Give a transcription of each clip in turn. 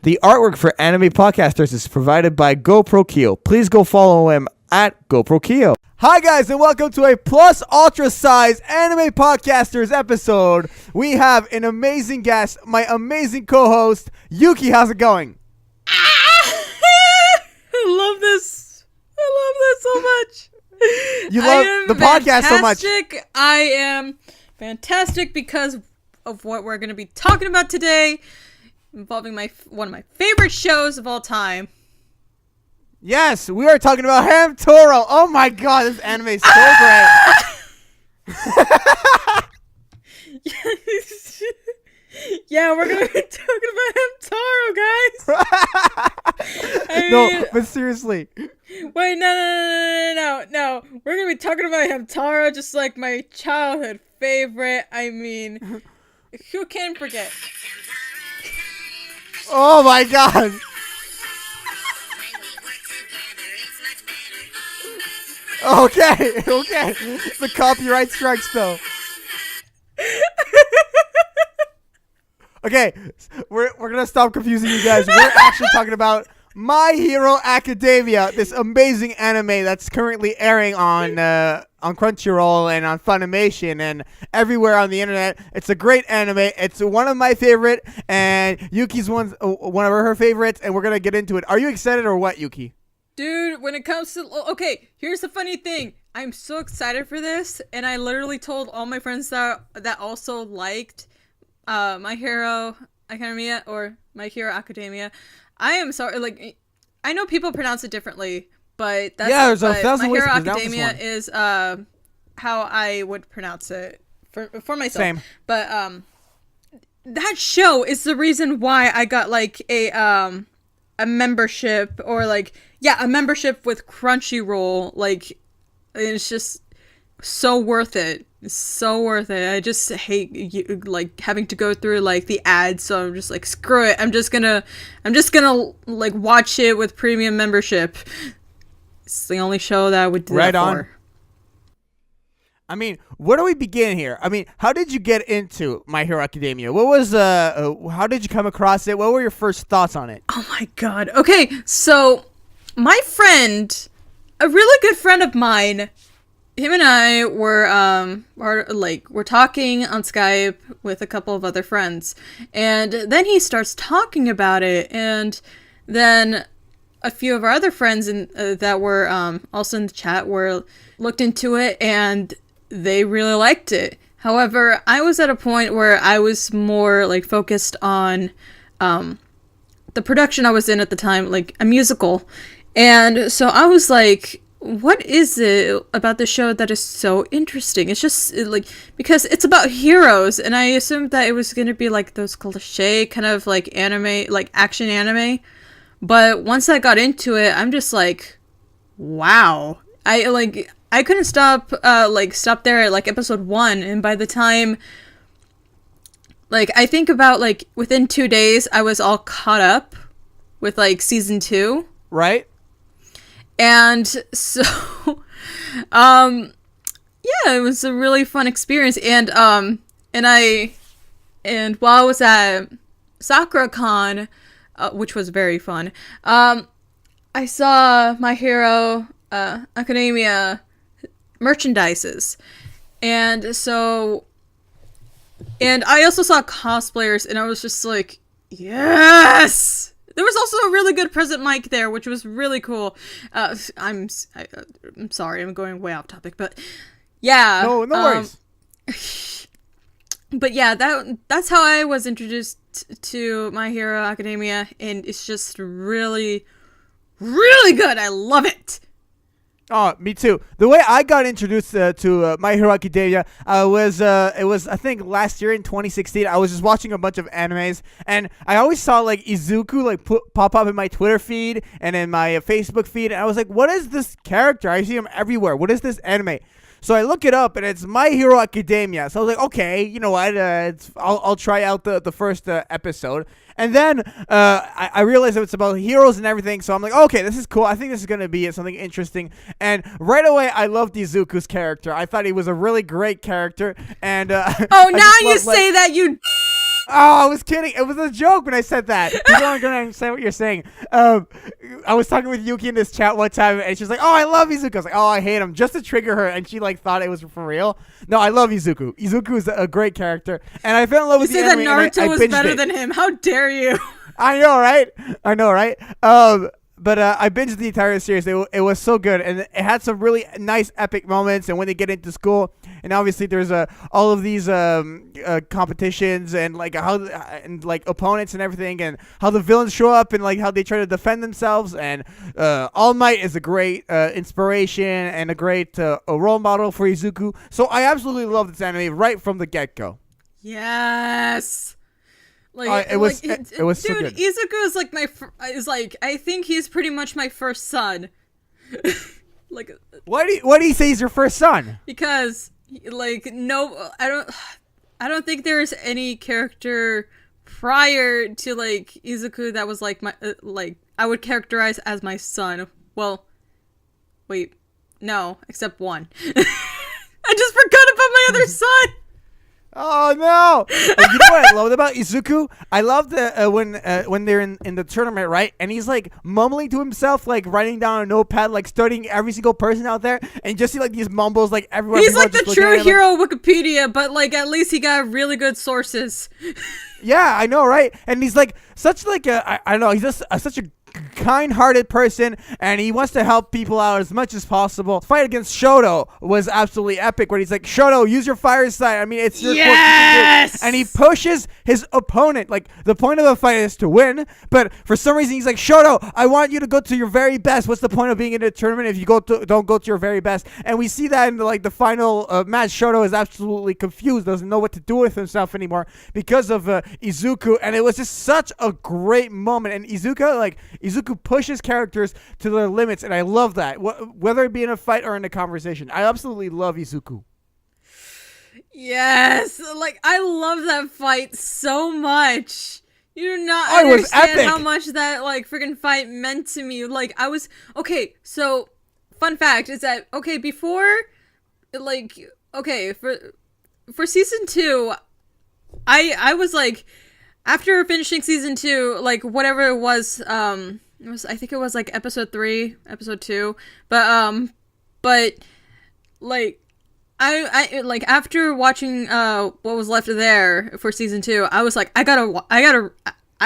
The artwork for Anime Podcasters is provided by GoProkyo. Please go follow him at GoProkyo. Hi guys, and welcome to a plus ultra size Anime Podcasters episode. We have an amazing guest, my amazing co-host, Yuki. How's it going? I love this so much. You love the podcast so much. I am fantastic because of what we're going to be talking about today, involving one of my favorite shows of all time. Yes, we are talking about Ham Toro. Oh my god, this anime is so great. Yeah, we're going to be talking about Ham Toro, guys. No, but seriously. Wait, no. We're going to be talking about Ham Toro, just like my childhood favorite. I mean, who can forget? Oh my god. Okay. The copyright strikes though. Okay, we're gonna stop confusing you guys. We're actually talking about My Hero Academia, this amazing anime that's currently airing on Crunchyroll and on Funimation and everywhere on the internet. It's a great anime. It's one of my favorite, and Yuki's one of her favorites, and we're gonna get into it. Are you excited or what, Yuki? Dude, when it comes to... Okay, here's the funny thing. I'm so excited for this, and I literally told all my friends that also liked My Hero Academia, or My Hero Academia. I am sorry, like, I know people pronounce it differently, but that's... Yeah, there's a thousand ways to My pronounce Hero Academia this one. is how I would pronounce it for myself. Same. But that show is the reason why I got, like, a membership, or, like... Yeah, a membership with Crunchyroll. Like, it's just so worth it. It's so worth it. I just hate like having to go through like the ads, so I'm just like, screw it. I'm just gonna like watch it with premium membership. It's the only show that I would do right that on. for. I mean, where do we begin here? I mean, how did you get into My Hero Academia? What was how did you come across it? What were your first thoughts on it? Oh my god. Okay, so my friend, a really good friend of mine, him and I were talking on Skype with a couple of other friends, and then he starts talking about it, and then a few of our other friends that were also in the chat looked into it, and they really liked it. However, I was at a point where I was more like focused on the production I was in at the time, like a musical. And so I was like, what is it about the show that is so interesting? It's just like, because it's about heroes, and I assumed that it was going to be like those cliche kind of like anime, like action anime. But once I got into it, I'm just like, wow. I couldn't stop there at like episode 1, and by the time, like, I think about like within 2 days, I was all caught up with like season 2. Right? And so, yeah, it was a really fun experience. And while I was at SakuraCon, which was very fun, I saw My Hero Academia merchandises. And I also saw cosplayers, and I was just like, yes! There was also a really good present mic there, which was really cool. I'm sorry, I'm going way off topic, but yeah. No worries. But yeah, that's how I was introduced to My Hero Academia, and it's just really, really good. I love it. Oh, me too. The way I got introduced to My Hero Academia it was I think last year in 2016. I was just watching a bunch of animes, and I always saw like Izuku like pop up in my Twitter feed and in my Facebook feed, and I was like, what is this character? I see him everywhere. What is this anime? So I look it up, and it's My Hero Academia. So I was like, okay, you know what? I'll try out the first episode. And then I realized that it's about heroes and everything. So I'm like, okay, this is cool. I think this is going to be something interesting. And right away, I loved Izuku's character. I thought he was a really great character. And oh, now you say that, you... Oh, I was kidding. It was a joke when I said that. People aren't going to understand what you're saying. I was talking with Yuki in this chat one time, and she's like, "Oh, I love Izuku." I was like, "Oh, I hate him," just to trigger her, and she like thought it was for real. No, I love Izuku. Izuku is a great character, and I fell in love You with the say that anime. And Naruto I was binged better it. than him. How dare you? I know, right? But I binged the entire series. It was so good, and it had some really nice, epic moments. And when they get into school, and obviously there's all of these competitions and like opponents and everything, and how the villains show up and like how they try to defend themselves. And All Might is a great inspiration and a great a role model for Izuku. So I absolutely love this anime right from the get go. Yes. It was so dude, good. Izuku is like I think he's pretty much my first son. Like, Why do you say he's your first son? because like no, I don't think there's any character prior to like Izuku that was like my like I would characterize as my son. Well, wait, no, except one. I just forgot about my other son. Oh no! You know what I loved about Izuku? I loved when they're in the tournament, right? And he's like mumbling to himself, like writing down a notepad, like studying every single person out there, and you just see like these mumbles, like everyone. He's like the true hero Wikipedia, but like at least he got really good sources. Yeah, I know, right? And he's like such like I don't know. He's just such a kind-hearted person, and he wants to help people out as much as possible. The fight against Shoto was absolutely epic, where he's like, "Shoto, use your fire side. I mean, it's your yes!" And he pushes his opponent. Like, the point of the fight is to win, but for some reason he's like, "Shoto, I want you to go to your very best. What's the point of being in a tournament if you don't go to your very best?" And we see that in the final match. Shoto is absolutely confused, doesn't know what to do with himself anymore because of Izuku, and it was just such a great moment. And Izuku pushes characters to their limits, and I love that. Whether it be in a fight or in a conversation, I absolutely love Izuku. Yes, like I love that fight so much. You do not Oh, it was understand epic. how much that like freaking fight meant to me. Like I was okay. So, fun fact is that before, like for season 2, I was like, after finishing season 2, like whatever it was, I think it was like episode 3, episode 2, but like I like after watching what was left there for season 2, I was like, I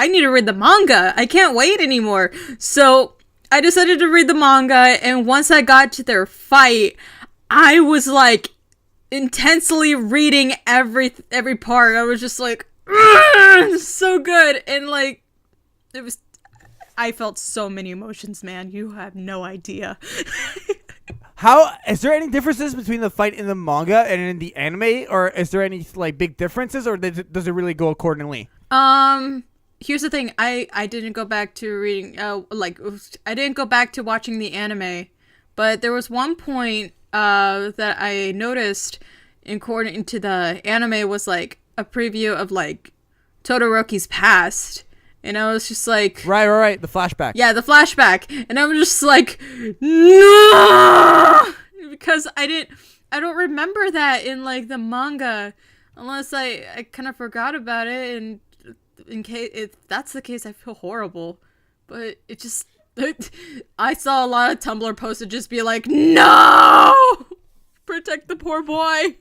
need to read the manga. I can't wait anymore. So I decided to read the manga, and once I got to their fight, I was like intensely reading every part. I was just like, so good, and like I felt so many emotions, man. You have no idea. How is there any differences between the fight in the manga and in the anime, or is there any like big differences, or does it really go accordingly? Here's the thing. I didn't go back to reading. I didn't go back to watching the anime, but there was one point that I noticed, according to the anime, was like a preview of like Todoroki's past. And I was just like... Right. The flashback. Yeah, the flashback. And I was just like, no! Because I don't remember that in, like, the manga. Unless I kind of forgot about it. And if that's the case, I feel horrible. But it just... I saw a lot of Tumblr posts that just be like, no! Protect the poor boy.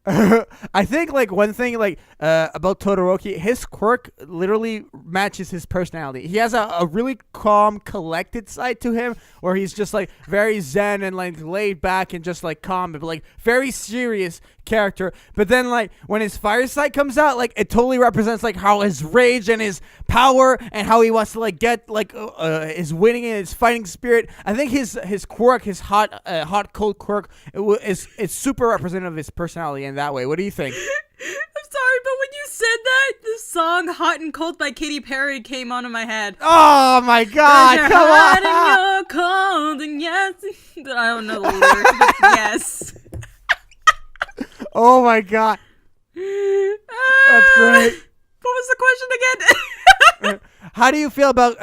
I think like one thing like about Todoroki, his quirk literally matches his personality. He has a really calm, collected side to him, where he's just like very zen and like laid back and just like calm, but like very serious character. But then like when his fire side comes out, like it totally represents like how his rage and his power and how he wants to like get like his winning and his fighting spirit. I think his quirk, his hot cold quirk, is super representative of his personality in that way. What do you think? I'm sorry, but when you said that, the song "Hot and Cold" by Katy Perry came onto my head. Oh my God! You're Come hot on! and you're cold, and yes, I don't know the lyrics, but yes. Oh my God! That's great. What was the question again? How do you feel about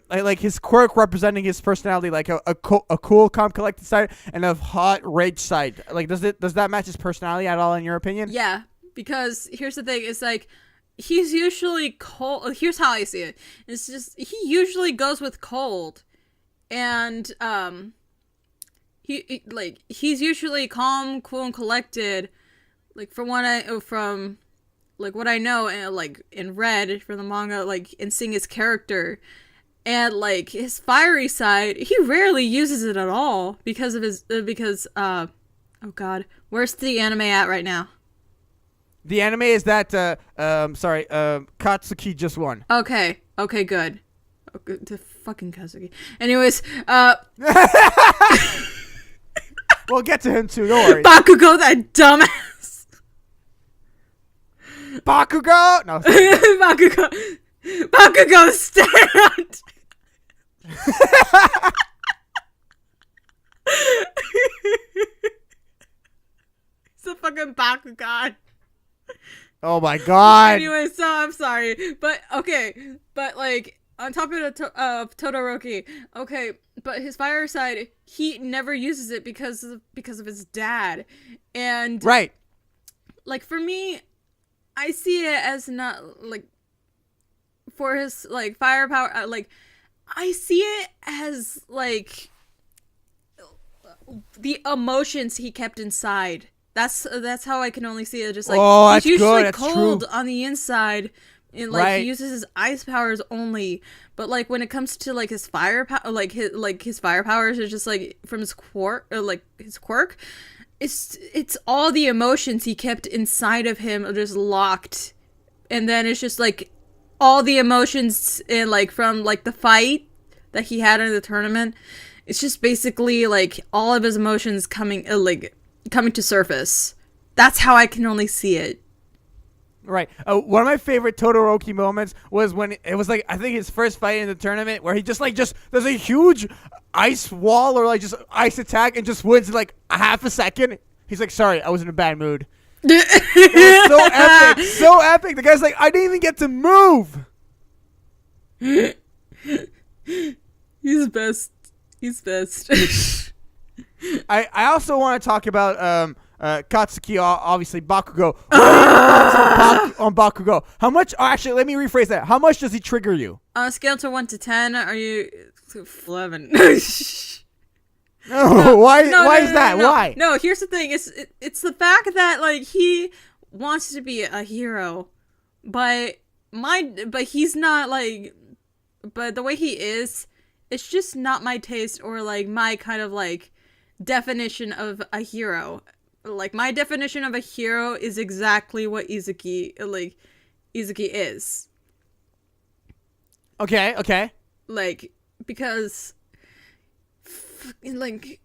like his quirk representing his personality, like a cool, calm, collected side, and a hot rage side? Like, does that match his personality at all, in your opinion? Yeah, because here's the thing: it's like he's usually cold. Here's how I see it. It's just he usually goes with cold, and he's usually calm, cool, and collected. Like from what I know, and like in read from the manga, like in seeing his character, and like his fiery side, he rarely uses it at all because of his oh god, where's the anime at right now? The anime is that Katsuki just won. Okay, good. Okay, the fucking Katsuki. Anyways, We'll get to him too. Don't worry. Bakugo, that dumbass. Bakugo. No. Bakugo, stand. It's a fucking Bakugan. Oh my god. Anyway, so I'm sorry, but okay, but like on top of Todoroki, okay, but his fire side, he never uses it because of his dad, and right, like for me, I see it as not like for his like firepower, like I see it as like the emotions he kept inside. That's how I can only see it. Just like he's usually cold on the inside, and like he uses his ice powers only. But like when it comes to like his fire power, like his fire powers are just like from his quirk, It's all the emotions he kept inside of him are just locked, and then it's just like all the emotions in like from like the fight that he had in the tournament. It's just basically like all of his emotions coming to surface. That's how I can only see it. Right. One of my favorite Todoroki moments was when it was like I think his first fight in the tournament where he just there's a huge ice wall or like just ice attack and just wins in like a half a second. He's like, sorry, I was in a bad mood. It was so epic. So epic. The guy's like, I didn't even get to move. He's best. I also want to talk about Katsuki, obviously Bakugo. What are your thoughts on Bakugo? How much? Oh, actually, let me rephrase that. How much does he trigger you? On a scale to 1 to 10, are you 11? No, why is that? Why? No, here's the thing. It's the fact that like he wants to be a hero, but he's not like. But the way he is, it's just not my taste or like my kind of like definition of a hero. Like my definition of a hero is exactly what Izuki is. Okay. Like because like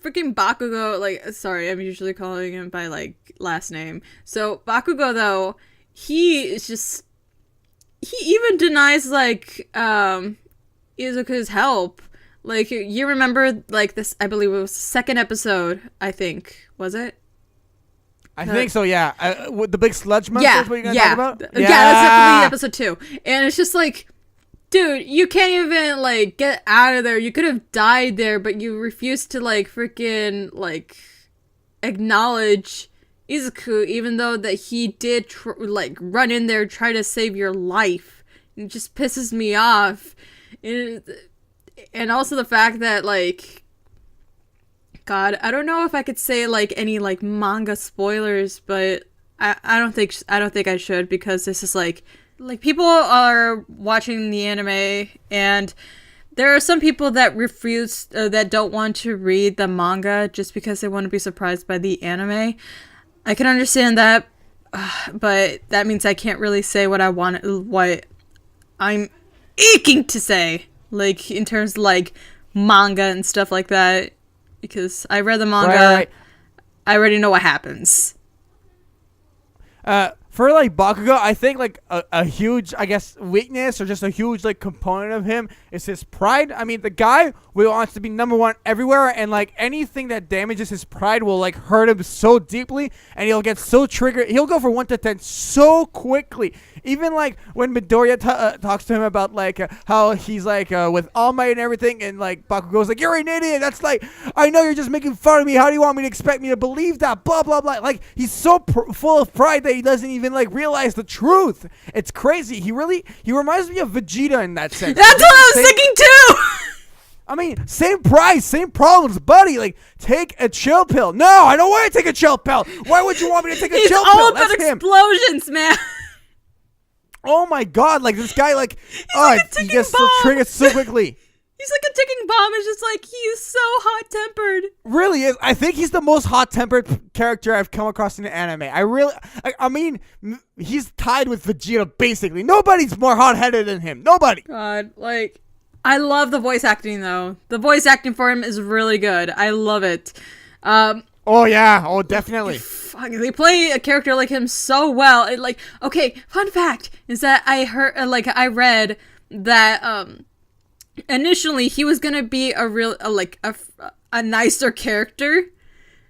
freaking Bakugo, like sorry, I'm usually calling him by like last name. So Bakugo though, he even denies like Izuku's help. Like, you remember, like, this, I believe it was the second episode, I think. Was it? I think so, yeah. With the big sludge monsters, what you're going to talk about? Yeah, that's definitely episode 2. And it's just like, dude, you can't even, like, get out of there. You could have died there, but you refused to, like, freaking, like, acknowledge Izuku, even though that he did, run in there, try to save your life. It just pisses me off. And also the fact that, like, God, I don't know if I could say, like, any, like, manga spoilers, but I don't think I should, because this is, like, people are watching the anime, and there are some people that refuse, that don't want to read the manga just because they want to be surprised by the anime. I can understand that, but that means I can't really say what I'm aching to say. Like, in terms of, like, manga and stuff like that. Because I read the manga. Right. I already know what happens. For, like, Bakugo, I think, like, a huge, I guess, weakness or just a huge, like, component of him is his pride. I mean, the guy wants to be number one everywhere, and, like, anything that damages his pride will, like, hurt him so deeply, and he'll get so triggered. He'll go for 1 to 10 so quickly. Even, like, when Midoriya talks to him about, like, how he's, like, with All Might and everything, and, like, Bakugo's like, you're an idiot. That's, like, I know you're just making fun of me. How do you want me to expect me to believe that? Blah, blah, blah. Like, he's so full of pride that he doesn't even, even like realize the truth. It's crazy. He reminds me of Vegeta in that sense. That's what I was thinking too. I mean, same price, same problems, buddy. Like, take a chill pill. No, I don't want to take a chill pill. Why would you want me to take a chill pill? He's all about explosions, man. Oh my god, like this guy, like, he gets so triggered so quickly. He's like a ticking bomb. It's just like, he's so hot-tempered. Really is. I think he's the most hot-tempered character I've come across in the anime. I mean, he's tied with Vegeta, basically. Nobody's more hot-headed than him. Nobody. God, like... I love the voice acting, though. The voice acting for him is really good. I love it. Oh, yeah. Oh, definitely. Fuck, they play a character like him so well. Okay, fun fact is that I read that, initially he was gonna be a nicer character.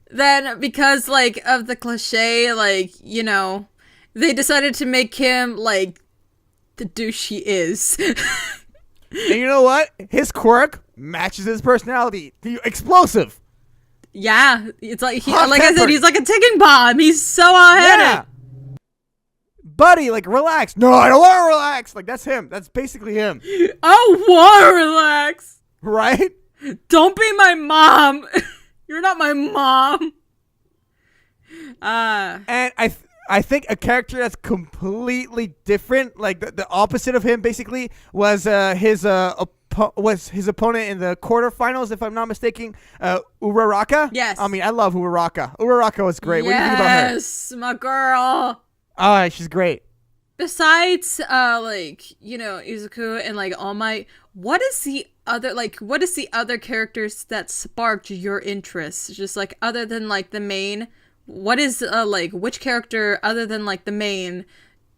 Then, because, like, of the cliche, like, you know, they decided to make him, like, the douche he is. And you know what? His quirk matches his personality. Explosive. Yeah, it's like like I said, he's like a ticking bomb. He's so hot-headed. Yeah. Buddy, like, relax. No, I don't want to relax. Like, that's him. That's basically him. I want to relax. Right? Don't be my mom. You're not my mom. And I think a character that's completely different, like the opposite of him, basically, was his opponent in the quarterfinals, if I'm not mistaken, Uraraka. Yes. I mean, I love Uraraka. Uraraka was great. What do you think about her? Yes, my girl. Oh, she's great. Besides, like, you know, Izuku and, like, All Might, what is the other characters that sparked your interest? Just, like, other than, like, the main... What is, like, which character, other than, like, the main,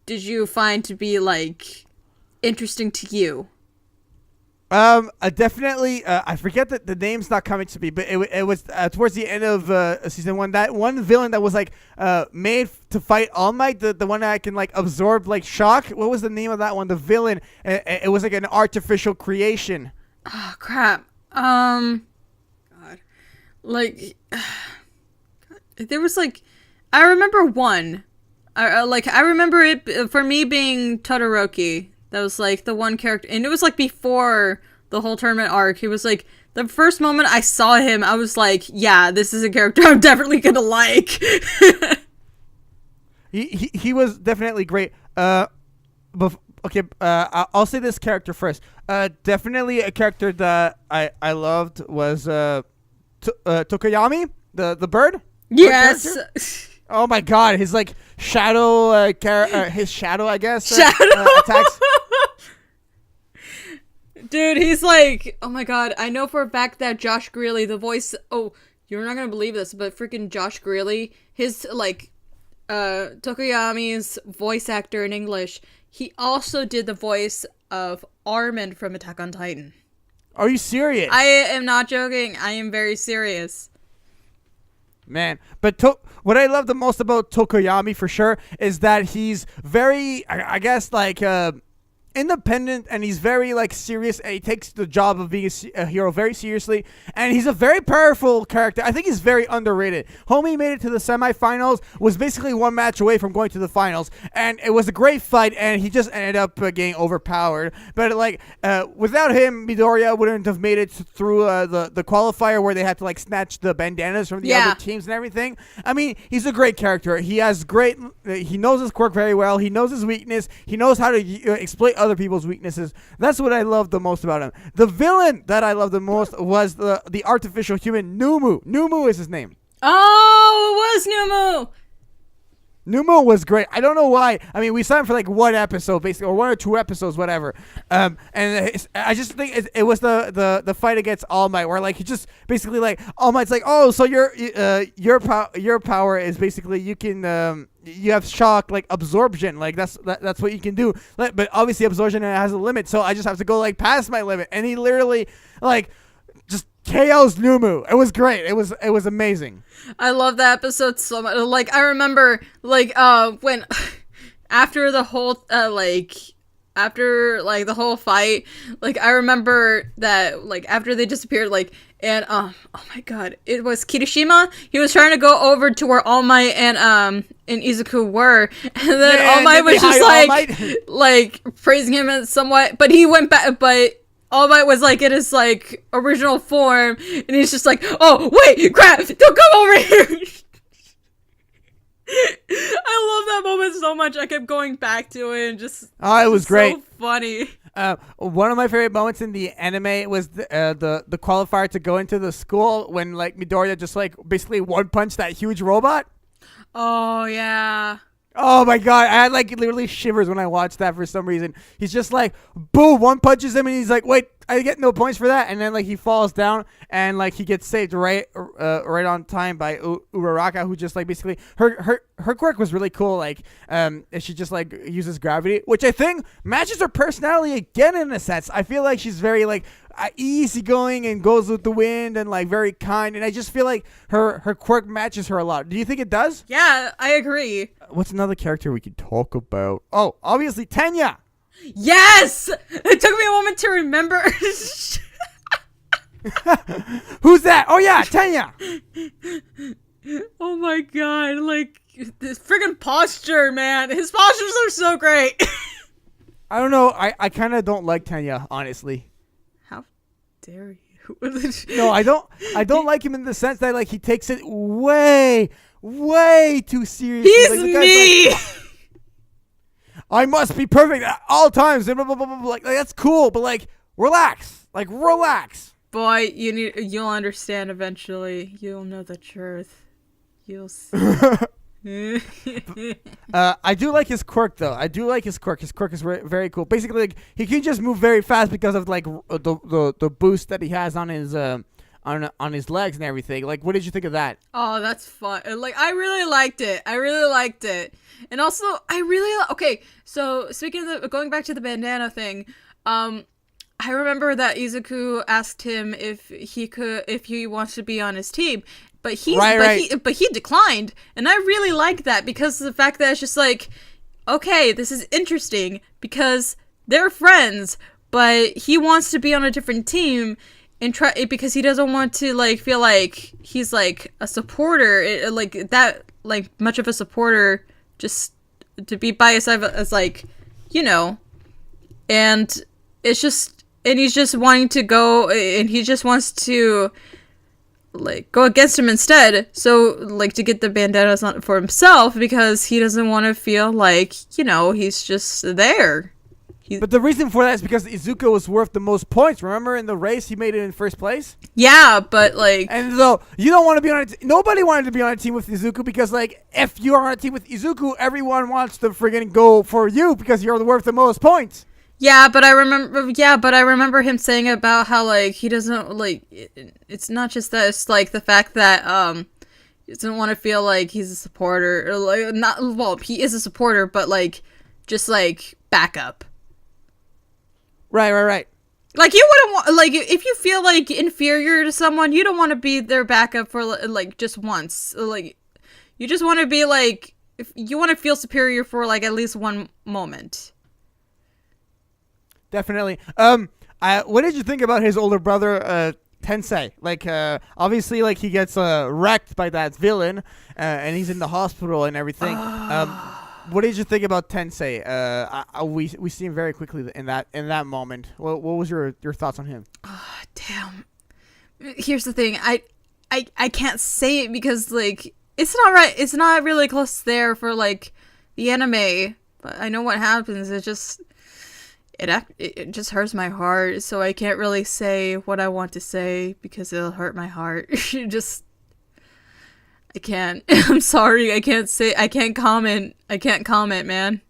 did you find to be, like, interesting to you? Definitely, I forget that the name's not coming to me, but it was towards the end of season 1, that one villain that was, like, made to fight All Might, the one that can, like, absorb, like, shock. What was the name of that one? The villain, it was, like, an artificial creation. Oh, crap. God. Like... There was, like, I remember one. I remember it for me being Todoroki. That was, like, the one character. And it was, like, before the whole tournament arc. It was, like, the first moment I saw him, I was like, yeah, this is a character I'm definitely gonna like. He was definitely great. I'll say this character first. Definitely a character that I loved was Tokoyami, the bird. Yes. Oh my god, his like shadow, his shadow, I guess. Attacks. Dude, he's like, oh my god, I know for a fact that Josh Greeley, the voice. Oh, you're not gonna believe this, but freaking Josh Greeley, his like, Tokoyami's voice actor in English. He also did the voice of Armin from Attack on Titan. Are you serious? I am not joking. I am very serious. Man, but what I love the most about Tokoyami for sure is that he's very, I guess, like independent, and he's very like serious, and he takes the job of being a hero very seriously, and he's a very powerful character. I think he's very underrated. Homie made it to the semifinals, was basically one match away from going to the finals, and it was a great fight, and he just ended up getting overpowered. But like without him, Midoriya wouldn't have made it through the qualifier where they had to like snatch the bandanas from the other teams and everything. I mean, he's a great character. He has he knows his quirk very well. He knows his weakness. He knows how to exploit other people's weaknesses. That's what I love the most about him. The villain that I love the most was the artificial human Numu. Numu is his name. Oh, it was Numu. Numu was great. I don't know why. I mean, we saw him for like one episode, basically, or 1 or 2 episodes, whatever. And I just think it was the fight against All Might, where like he just basically like All Might's like, oh, so your power is basically you can you have shock like absorption, like that's what you can do. But obviously absorption has a limit, so I just have to go like past my limit. And he literally like just KO's Numu. It was great. It was amazing. I love that episode so much. Like I remember like when after the whole like after like the whole fight, like I remember that like after they disappeared, like and oh my god, it was Kirishima. He was trying to go over to where All Might and Izuku were, and then All Might was just like praising him in somewhat, but he went back, but All Might was like in his like original form, and he's just like, oh wait, crap, don't come over here. I love that moment so much. I kept going back to it and just it was great. So funny. One of my favorite moments in the anime was the qualifier to go into the school when like Midoriya just like basically one punched that huge robot. Oh yeah. Oh my god, I had like literally shivers when I watched that for some reason. He's just like, boom, one punches him and he's like, wait, I get no points for that. And then like he falls down and like he gets saved right on time by Uraraka, who just like basically her quirk was really cool. Like she just like uses gravity, which I think matches her personality again in a sense. I feel like she's very like easygoing and goes with the wind and like very kind, and I just feel like her quirk matches her a lot. Do you think it does? Yeah, I agree. What's another character we could talk about? Oh, obviously Tenya. Yes! It took me a moment to remember. Who's that? Oh yeah, Tenya. Oh my god, like this friggin' posture, man. His postures are so great. I don't know. I kind of don't like Tenya, honestly. How dare you? No, I don't like him in the sense that like he takes it way too seriously. He's like, me. Like, I must be perfect at all times. And blah, blah, blah, blah, blah. Like that's cool, but like relax. Like relax. Boy, you'll understand eventually. You'll know the truth. You'll see. I do like his quirk though. I do like his quirk. His quirk is very cool. Basically, like he can just move very fast because of like the boost that he has on his on his legs and everything. Like, what did you think of that? Oh, that's fun. Like, I really liked it. And also, okay, so speaking of going back to the bandana thing, I remember that Izuku asked him if he wants to be on his team, but he declined, and I really like that because of the fact that it's just like, okay, this is interesting because they're friends, but he wants to be on a different team and try because he doesn't want to like feel like he's like a supporter, like that, like much of a supporter, just to be by his side as like, you know, and it's just. And he's just wanting to go, and he just wants to, like, go against him instead. So, like, to get the bandanas on for himself, because he doesn't want to feel like, you know, he's just there. But the reason for that is because Izuku was worth the most points. Remember in the race he made it in first place? Yeah, but like... And so, you don't want to be on a nobody wanted to be on a team with Izuku because, like, if you're on a team with Izuku, everyone wants to friggin' go for you because you're worth the most points. Yeah, but I remember him saying about how like he doesn't like it's not just that, it's like the fact that he doesn't want to feel like he's a supporter or like he is a supporter, but like just like backup. Right. Like you wouldn't want like if you feel like inferior to someone, you don't want to be their backup for like just once. Like you just want to be like if you want to feel superior for like at least one moment. Definitely. What did you think about his older brother, Tensei? Like, obviously, like he gets wrecked by that villain, and he's in the hospital and everything. What did you think about Tensei? We see him very quickly in that moment. What was your thoughts on him? Oh, damn. Here's the thing. I can't say it because like it's not right. It's not really close there for like the anime. But I know what happens. It just hurts my heart, so I can't really say what I want to say because it'll hurt my heart. I can't. I'm sorry. I can't comment. Man.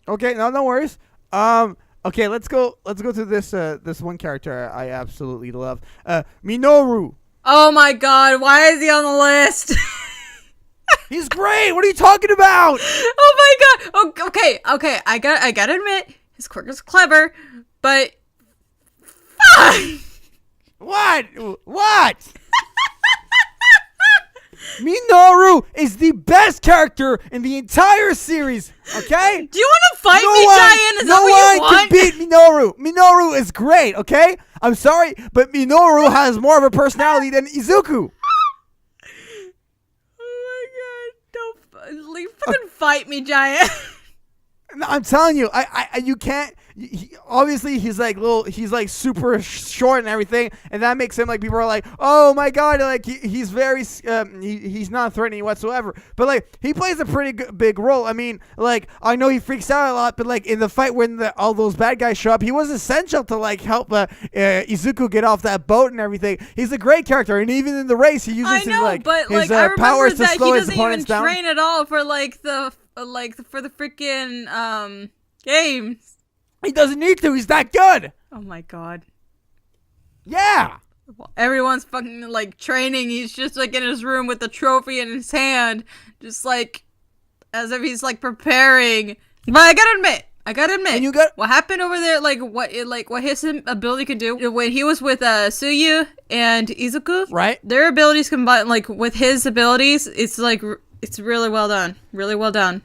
Okay, no worries. Okay, let's go to this one character I absolutely love. Minoru. Oh my god, why is he on the list? He's great. What are you talking about? Oh my god. Oh, okay. I gotta admit, his quirk is clever, but What? Minoru is the best character in the entire series. Okay? Do you want to fight me, Jaian? Is that what you want? No one can beat Minoru. Minoru is great, okay? I'm sorry, but Minoru has more of a personality than Izuku. Oh my god! Don't fucking fight me, Jaian. No, I'm telling you, you can't. Obviously, he's like super short and everything, and that makes him like people are like, oh my god, like he's very he's not threatening whatsoever. But like he plays a pretty big role. I mean, like I know he freaks out a lot, but like in the fight when all those bad guys show up, he was essential to like help Izuku get off that boat and everything. He's a great character, and even in the race, he uses his powers to slow his opponents down. I remember that he doesn't even train at all for for the freaking games. He doesn't need to. He's that good. Oh my god. Yeah. Well, everyone's fucking like training. He's just like in his room with the trophy in his hand, just like as if he's like preparing. But I gotta admit, what happened over there, like what his ability could do when he was with Suyu and Izuku. Right. Their abilities combined, like with his abilities, it's really well done. Really well done.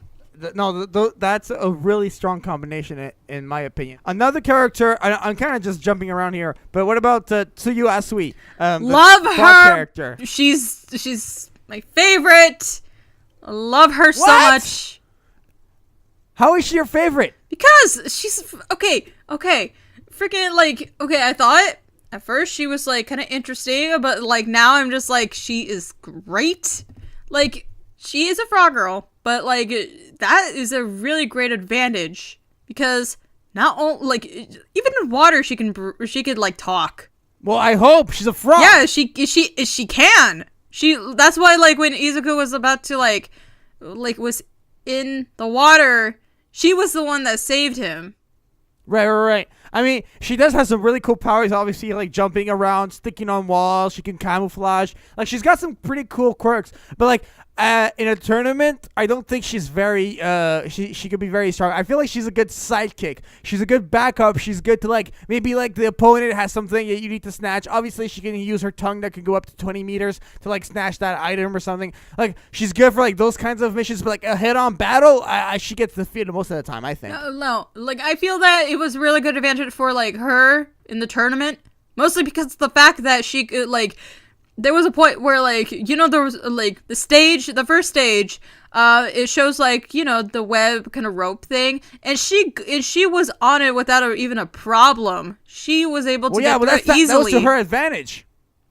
No, that's a really strong combination, in my opinion. Another character, I'm kind of just jumping around here, but what about Tsuyu Asui? Love her. Character. She's my favorite. I love her so much. How is she your favorite? Because she's okay. Freaking like I thought at first she was like kind of interesting, but like now I'm just like she is great. Like she is a frog girl, but like that is a really great advantage because not only like even in water she could like talk. Well, I hope she's a frog. Yeah, she can. That's why like when Izuku was about to like was in the water, she was the one that saved him. Right. I mean, she does have some really cool powers, obviously, like jumping around, sticking on walls. She can camouflage. Like, she's got some pretty cool quirks. But, like, in a tournament, I don't think she's very, she could be very strong. I feel like she's a good sidekick. She's a good backup. She's good to, like, maybe, like, the opponent has something that you need to snatch. Obviously, she can use her tongue that can go up to 20 meters to, like, snatch that item or something. Like, she's good for, like, those kinds of missions. But, like, a head-on battle, she gets defeated most of the time, I think. No. Like, I feel that it was really good advantage for like her in the tournament, mostly because of the fact that she could like there was a point where like there was like the first stage it shows like the web kind of rope thing, and she was on it without even a problem. She was able to get through easily. That was to her advantage.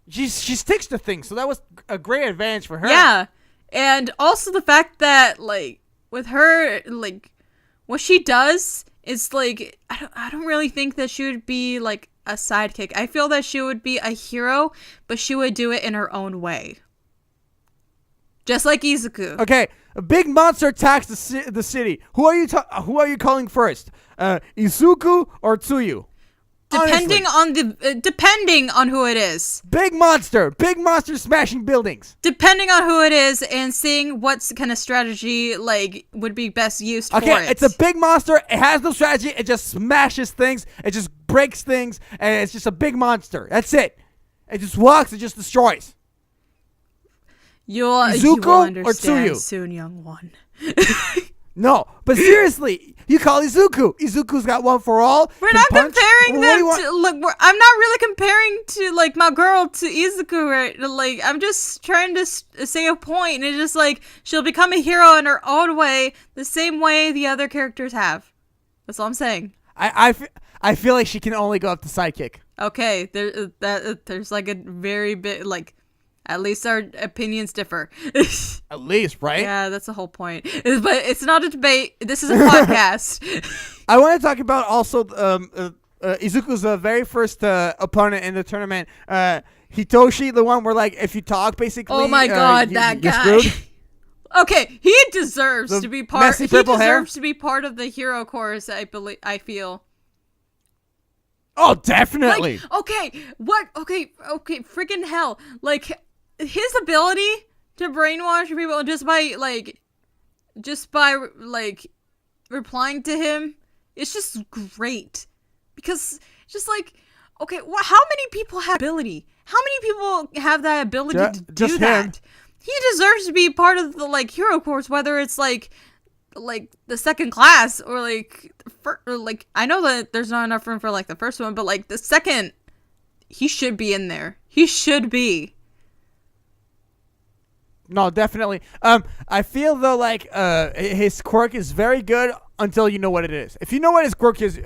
She sticks to things, so that was a great advantage for her. Yeah, and also the fact that like with her like what she does. It's like I don't really think that she would be like a sidekick. I feel that she would be a hero, but she would do it in her own way. Just like Izuku. Okay, a big monster attacks the city. Who are you calling first? Izuku or Tsuyu? Depending on who it is. Big monster smashing buildings. Depending on who it is and seeing what kind of strategy like would be best used for it. Okay, it's a big monster. It has no strategy. It just smashes things. It just breaks things, and it's just a big monster. That's it. It just walks. It just destroys. You will understand or Tsuyu? Soon, young one. No, but seriously, you call Izuku. Izuku's got one for all. We're not comparing them to, look, I'm not really comparing to, like, my girl to Izuku, right? Like, I'm just trying to say a point, and it's just, like, she'll become a hero in her own way, the same way the other characters have. That's all I'm saying. I feel like she can only go up to sidekick. Okay, there's, like, a very bit, like, at least our opinions differ. At least, right? Yeah, that's the whole point. But it's not a debate. This is a podcast. I want to talk about also Izuku's very first opponent in the tournament. Hitoshi, the one where, like, if you talk, basically... Oh my god, that guy. Okay, he deserves to be part... He deserves to be part of the hero chorus, I feel. Oh, definitely. Like, okay, what? Okay, freaking hell. Like... His ability to brainwash people just by replying to him, it's just great. Because it's just like, okay, how many people have ability? How many people have that ability to do that? he deserves to be part of the like hero corps, whether it's like the second class or like I know that there's not enough room for like the first one, but like the second, he should be in there. He should be. No, definitely. I feel though like his quirk is very good until you know what it is. If you know what his quirk is,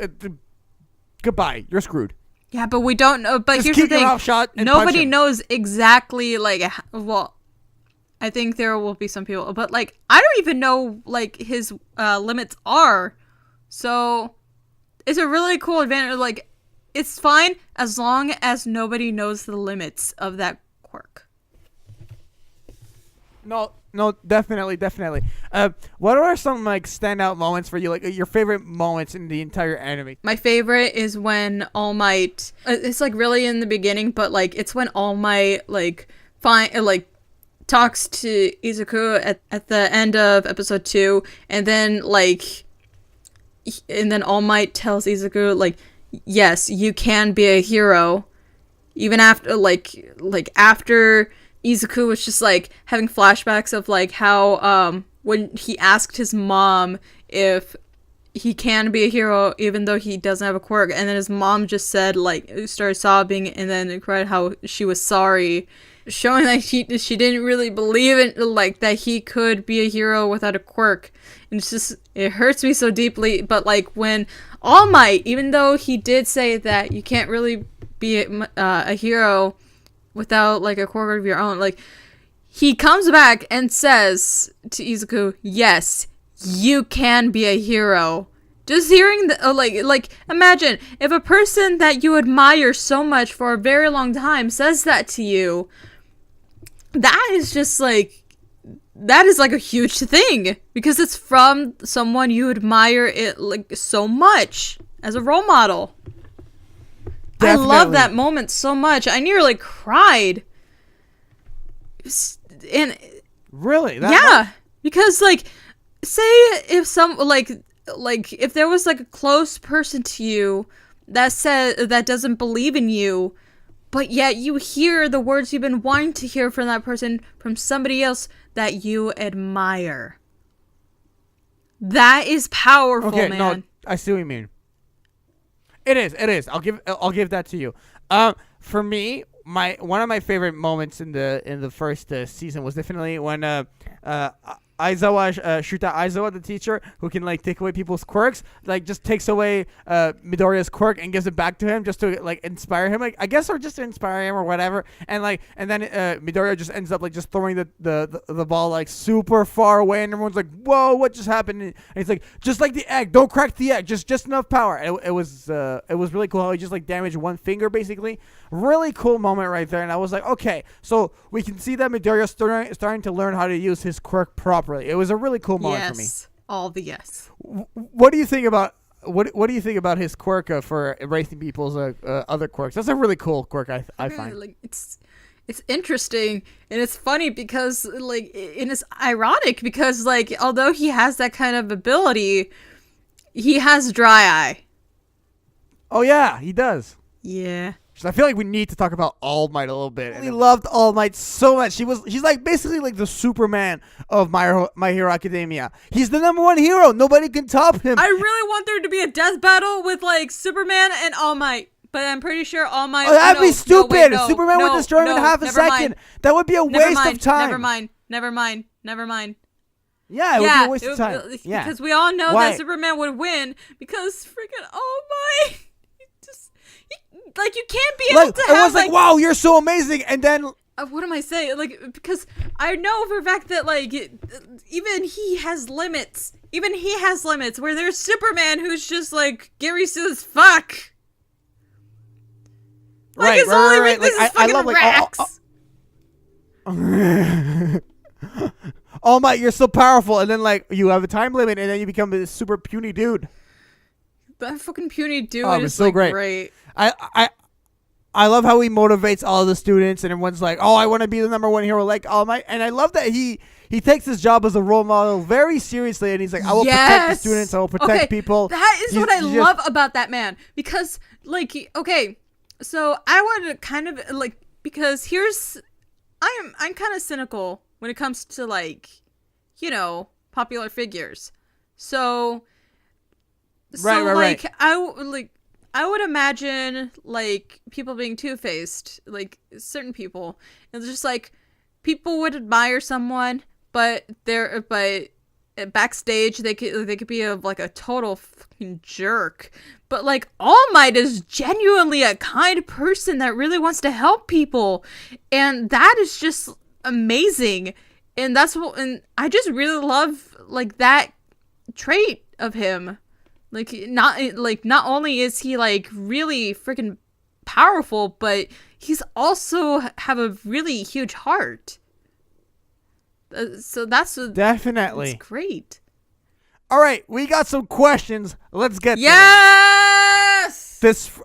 goodbye. You're screwed. Yeah, but we don't know. But Just here's keep the your thing: mouth shut and punch nobody him. knows exactly. Like, well, I think there will be some people, but like I don't even know like his limits are. So it's a really cool advantage. Like, it's fine as long as nobody knows the limits of that quirk. No, definitely. What are some like standout moments for you? Like your favorite moments in the entire anime? My favorite is when All Might. It's like really in the beginning, but like it's when All Might like talks to Izuku at the end of episode 2, and then All Might tells Izuku like, yes, you can be a hero, even after after Izuku was just like having flashbacks of like how when he asked his mom if he can be a hero even though he doesn't have a quirk, and then his mom just said like started sobbing and then cried how she was sorry, showing that she didn't really believe it, like that he could be a hero without a quirk. And it's just, it hurts me so deeply. But like when All Might, even though he did say that you can't really be a hero without like a quirk of your own, like he comes back and says to Izuku, yes, you can be a hero. Just hearing the like imagine if a person that you admire so much for a very long time says that to you. That is just like, that is like a huge thing because it's from someone you admire it like so much as a role model. Definitely. I love that moment so much. I nearly cried. And really? Yeah, because like say if some like if there was like a close person to you that doesn't believe in you, but yet you hear the words you've been wanting to hear from that person from somebody else that you admire. That is powerful, okay, man. No, I see what you mean. It is. I'll give that to you. For me, one of my favorite moments in the first season was definitely when Shuta Aizawa, the teacher who can like take away people's quirks, like just takes away Midoriya's quirk and gives it back to him just to like inspire him, like I guess, or just to inspire him or whatever. And then Midoriya just ends up like just throwing the ball like super far away, and everyone's like, whoa, what just happened? And he's like, just like the egg, don't crack the egg, just enough power. It was really cool how he just like damaged one finger basically. Really cool moment right there. And I was like, okay, so we can see that Midoriya starting to learn how to use his quirk properly. It was a really cool moment for me. All the yes. What do you think about what do you think about his quirk for erasing people's other quirks? That's a really cool quirk. I find like it's interesting and it's funny because like, and it's ironic because like although he has that kind of ability, he has dry eye. Oh yeah, he does. Yeah. I feel like we need to talk about All Might a little bit. We loved All Might so much. She's like basically like the Superman of My Hero Academia. He's the #1 hero. Nobody can top him. I really want there to be a death battle with like Superman and All Might, but I'm pretty sure All Might. Oh, that'd be stupid. Superman would destroy him in half a second. That would be a waste of time. Never mind. Yeah, it would be a waste of time. Yeah, because we all know that Superman would win because freaking All Might. Like, you can't be able to have, it was like, wow, you're so amazing, and then... what am I saying? Like, because I know for a fact that, like, even he has limits. Even he has limits, where there's Superman who's just, like, Gary says, fuck. Like, his only weakness is fucking Rex. All Might, you're so powerful, and then, like, you have a time limit, and then you become this super puny dude. That fucking puny dude is, so like, great. I love how he motivates all the students, and everyone's like, oh, I want to be the #1 hero like All Might. And I love that he takes his job as a role model very seriously, and he's like, I will protect the students, I will protect people. That is what I love about that man. Because, like, okay, so I would kind of, like, because I'm kind of cynical when it comes to like, popular figures. So Right. I would imagine like people being two-faced, like certain people. It's just like people would admire someone, but backstage they could be a total fucking jerk. But like All Might is genuinely a kind person that really wants to help people, and that is just amazing. And and I just really love like that trait of him. Not only is he like really freaking powerful, but he's also have a really huge heart. So that's Definitely. It's great. All right, we got some questions. Let's get to them. Yes.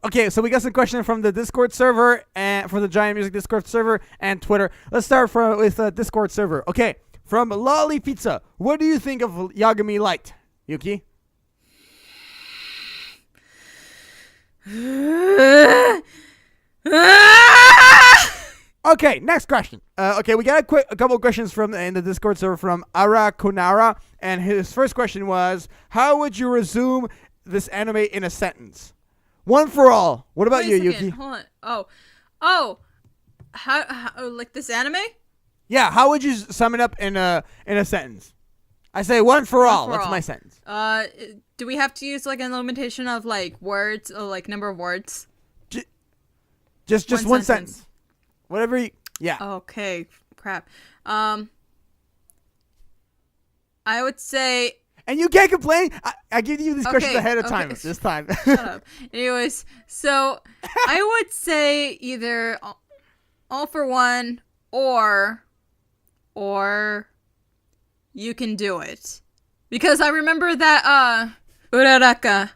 Okay, so we got some questions from the Discord server and from the JaianMusic Discord server and Twitter. Let's start with the Discord server. Okay, from Lolly Pizza, what do you think of Yagami Light, Yuki? Okay, next question. Okay, we got a couple of questions in the Discord server from Ara Konara, and his first question was, how would you resume this anime in a sentence? One for all. What about you, Yuki? Hold on. Oh. How like this anime? Yeah, how would you sum it up in a sentence? I say one for all. That's my sentence. Do we have to use like a limitation of like words or like number of words? Just one sentence. Whatever you... Yeah. Okay. Crap. I would say... And you can't complain. I give you these questions ahead of time this time. Shut up. Anyways, so I would say either All for One or You Can Do It. Because I remember that Uraraka,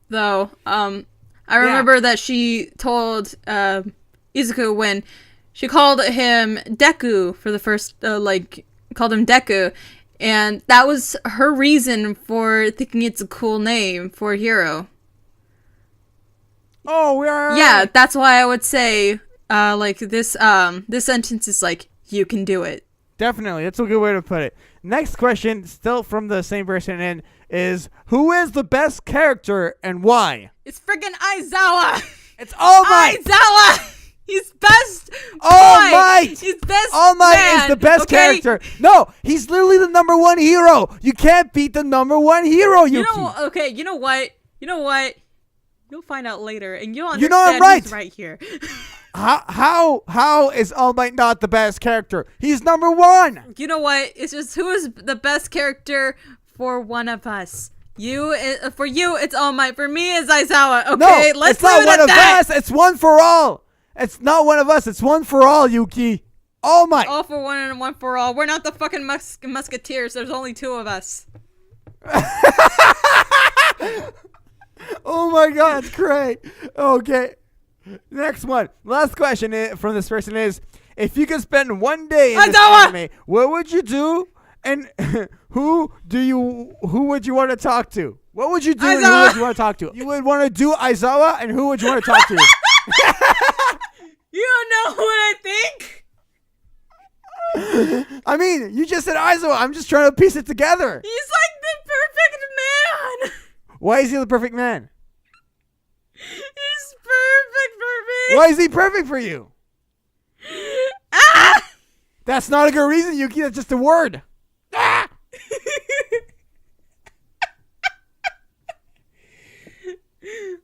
though, I remember that she told Izuku when she called him Deku for the first, called him Deku, and that was her reason for thinking it's a cool name for a hero. Oh, yeah. Yeah, that's why I would say, this sentence is like, you can do it. Definitely. That's a good way to put it. Next question, still from the same person, and is, who is the best character and why? It's friggin' Aizawa! It's All Might! Aizawa! He's best. All Might. He's best. All Might man, is the best character. No, he's literally the number one hero. You can't beat the number one hero, Yuki. You know what? You'll find out later, and you'll understand. You know I'm right. Who's right here. How is All Might not the best character? He's number one. You know what? It's just who is the best character for one of us. For you, it's All Might. For me, it's Aizawa. Okay, no, let's it's not leave it one at of that. us. It's one for all. It's not one of us. It's one for all, Yuki. All Might. All for one and one for all. We're not the fucking musketeers. There's only two of us. Oh my god, it's great. Okay. Next one. Last question from this person is, if you could spend one day in this anime, what would you do? And who would you want to talk to? What would you do and who would you want to talk to? You would want to do Aizawa, and who would you want to talk to? You don't know what I think? I mean, you just said Aizawa. I'm just trying to piece it together. He's like the perfect man. Why is he the perfect man? He's perfect for me. Why is he perfect for you? Ah! That's not a good reason, Yuki. That's just a word. Ah!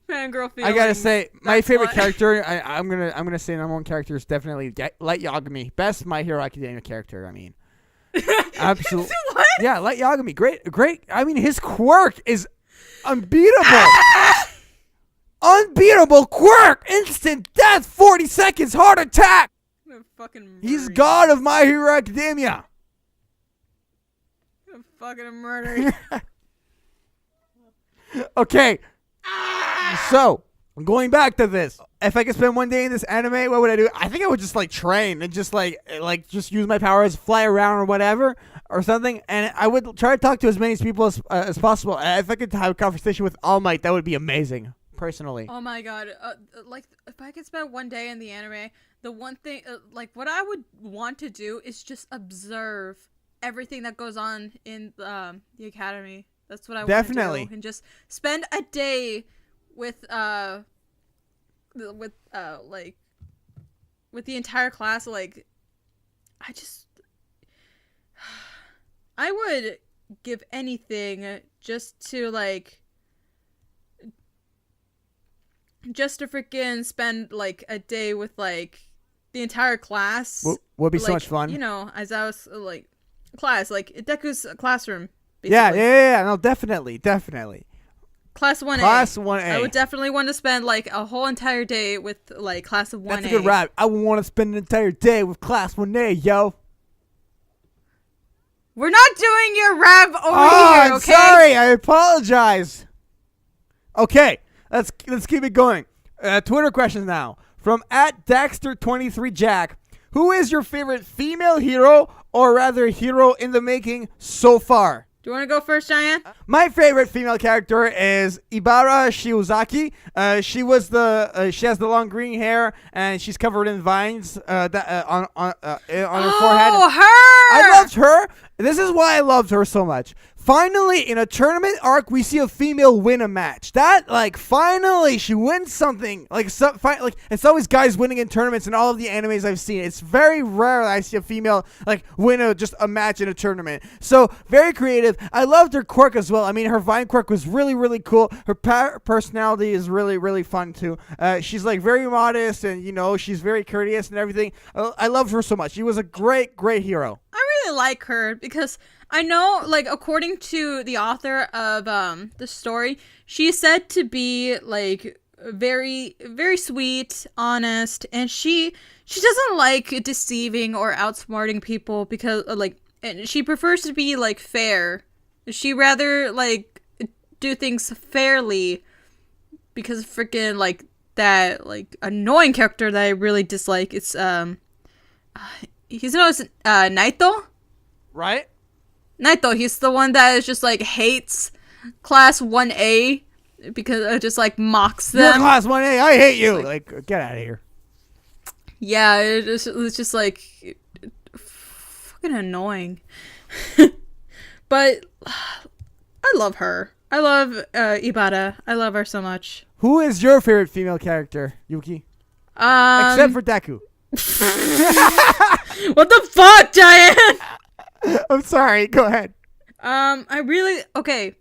Fangirl feeling. I gotta say, my favorite character. I'm gonna say number one character is definitely Light Yagami. Best My Hero Academia character. I mean, absolutely. What? Yeah, Light Yagami. Great. I mean, his quirk is unbeatable. Ah! Unbeatable quirk. Instant death. 40 seconds. Heart attack. He's god of My Hero Academia. I'm fucking murder. Okay. So, going back to this, if I could spend one day in this anime, what would I do? I think I would just train and just just use my powers, fly around or whatever or something, and I would try to talk to as many people as possible. If I could have a conversation with All Might, that would be amazing. personally. Oh my god! Like if I could spend one day in the anime, the one thing, like what I would want to do is just observe everything that goes on in the academy. That's what I want to do, and just spend a day with the entire class. Like, I would give anything just to freaking spend like a day with like the entire class. Would be so much fun. You know, as I was like class, like Deku's classroom. Basically. Yeah. No, definitely. Class 1A. Class 1A. I would definitely want to spend like a whole entire day with like class of 1A. That's a good rap. I would want to spend an entire day with class 1A, yo. We're not doing your rap over here, I'm okay? sorry. I apologize. Okay, let's keep it going. Twitter questions now. From @Daxter23Jack. Who is your favorite female hero, or rather hero in the making so far? Do you want to go first, Jaian? My favorite female character is Ibara Shiozaki. She has the long green hair and she's covered in vines on her forehead. Oh, her! I loved her. This is why I loved her so much. Finally, in a tournament arc, we see a female win a match. That, like, finally, she wins something. It's always guys winning in tournaments in all of the animes I've seen. It's very rare that I see a female, like, win just a match in a tournament. So, very creative. I loved her quirk as well. I mean, her vine quirk was really, really cool. Her personality is really, really fun, too. She's, like, very modest and, you know, she's very courteous and everything. I loved her so much. She was a great, great hero. I really like her because I know, like, according to the author of the story, she's said to be like very, very sweet, honest, and she doesn't like deceiving or outsmarting people because and she prefers to be like fair. She rather like do things fairly because freaking like that like annoying character that I really dislike. It's he's known as Naito. Right? Naito, he's the one that is just like hates class 1A because it just like mocks them. You're class 1A, I hate you. Like get out of here. Yeah, it's just like fucking annoying. But I love her. I love Ibara. I love her so much. Who is your favorite female character, Yuki? Except for Deku. What the fuck, Jaian? I'm sorry. Go ahead. Okay.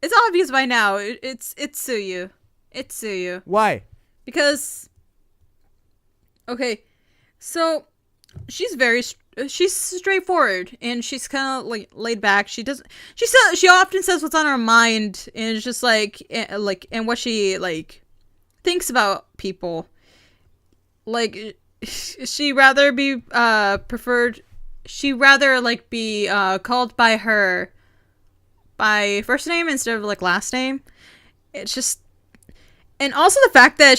It's obvious by now. It's Tsuyu. It's Tsuyu. Why? Because, okay, so she's straightforward and she's kind of like laid back. She often says what's on her mind and it's just like and what she like thinks about people. Like she rather be preferred. She rather like be called by her by first name instead of like last name. It's just, and also the fact that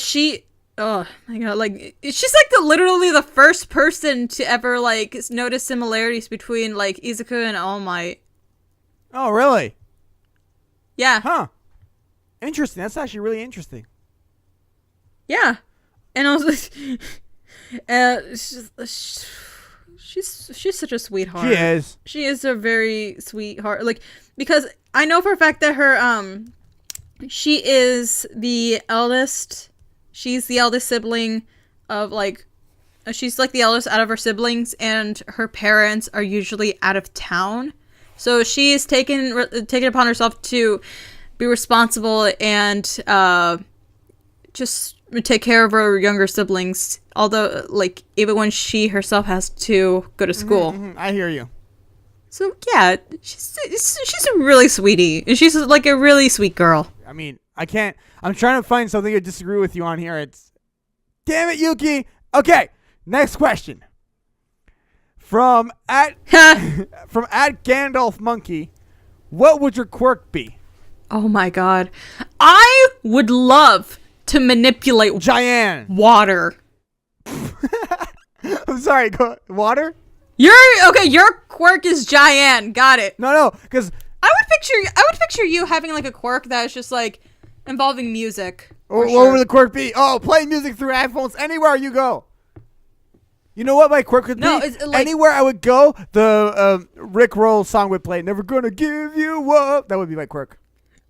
oh my god, like she's like literally the first person to ever like notice similarities between like Izuku and All Might. Oh really? Yeah. Huh. Interesting. That's actually really interesting. Yeah. And I was like, she's such a sweetheart. She is. She is a very sweetheart. Like, because I know for a fact that her she is the eldest. She's the eldest sibling of like she's like the eldest out of her siblings, and her parents are usually out of town. So she's taken upon herself to be responsible and just take care of her younger siblings, although like even when she herself has to go to school. I hear you. So yeah, she's a really sweetie, and she's like a really sweet girl. I mean, I'm trying to find something to disagree with you on here. Damn it, Yuki. Okay, next question. From Gandalf Monkey, what would your quirk be? Oh my god, I would love to manipulate Jaian. Water. I'm sorry, water? Your quirk is Jaian. Got it. No, because I would picture you having like a quirk that is just like involving music. What would the quirk be? Oh, play music through headphones anywhere you go. You know what my quirk would be? It's like, anywhere I would go, the Rick Roll song would play. Never gonna give you up. That would be my quirk.